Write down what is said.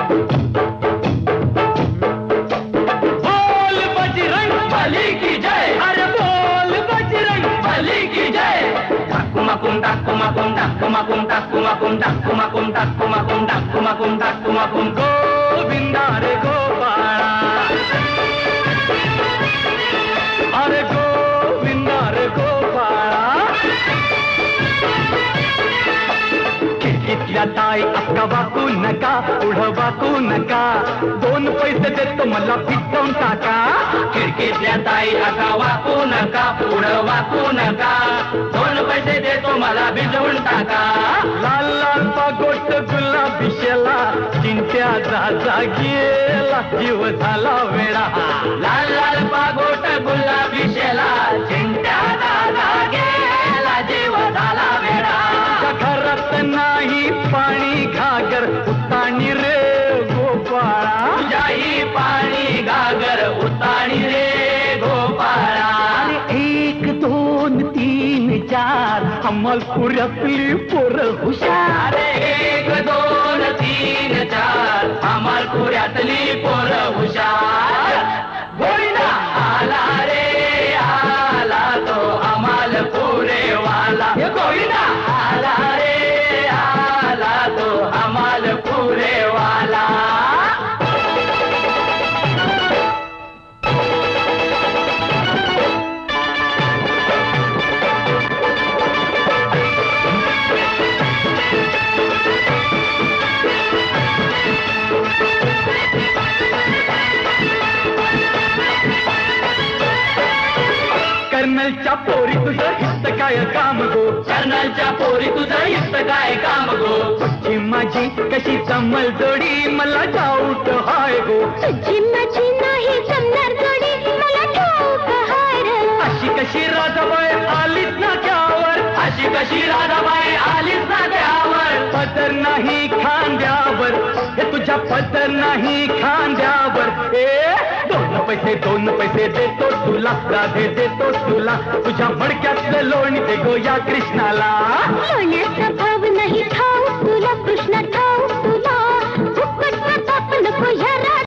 बोल बजरंग बली की जय, अरे बोल बजरंग बली की जय। ठाकुमाकुम ठाकुमाकुम ठाकुमाकुम ठाकुमाकुम ठाकुमाकुम ठाकुमाकुम ठाकुमाकुम ठाकुमाकुम गोविंदा रे गोपाळा, अरे गोविंदा रे गोपाळा। खिडकीतल्या ताई अक्का वाकू नका, पुढं वाकू नका, 2 पैसे देतो मला फिटवून टाका। खिडकीतल्या ताई अक्का वाकू नका, पुढं वाकू नका, 2 पैसे देतो मला भिजवून टाका। लाल लाल पागोट गुलाबी शेला, चिंट्या जा गेला, जीव झाला वेडा। लाल लाल पागोट गुलाबी शेला, चिंट्या जा गेला, जीव झाला वेडा। घरात नाही पाणी घागर, उताणी रे गोपाळा, तुझ्याही पाणी घागर उताणी रे गोपाळा। 1 2 3 4 अमलपुरातली पोरं हुशार, 1 2 3 4 अमलपुरातली पोरं हुशार। गोविंदा आला रे आला तो अमलपुरे वाला, गोविंदा आला रे आला तो अमलपुरे वाला। कर्नलच्या पोरी तुझं हित काय काम गो, कर्नलच्या पोरी तुझं हित काय काम गो। तुझी माझी कशी जमल जोडी मला डाऊट हाय गो, तुझी माझी नाही जमणार जोडी मला ठाऊक हाय रे। अशी कशी राधाबाई आलीच ना त्यावर, अशी कशी राधाबाई आलीच ना त्यावर। पदर नाही खांद्यावर, हे तुझ्या पदर नाही खांद्यावर। 2 पैसे देतो तुला, राधे देतो तुला, तुझ्या मडक्यातलं लोणी दे गो या कृष्णाला। लोण्याचा भाव नाही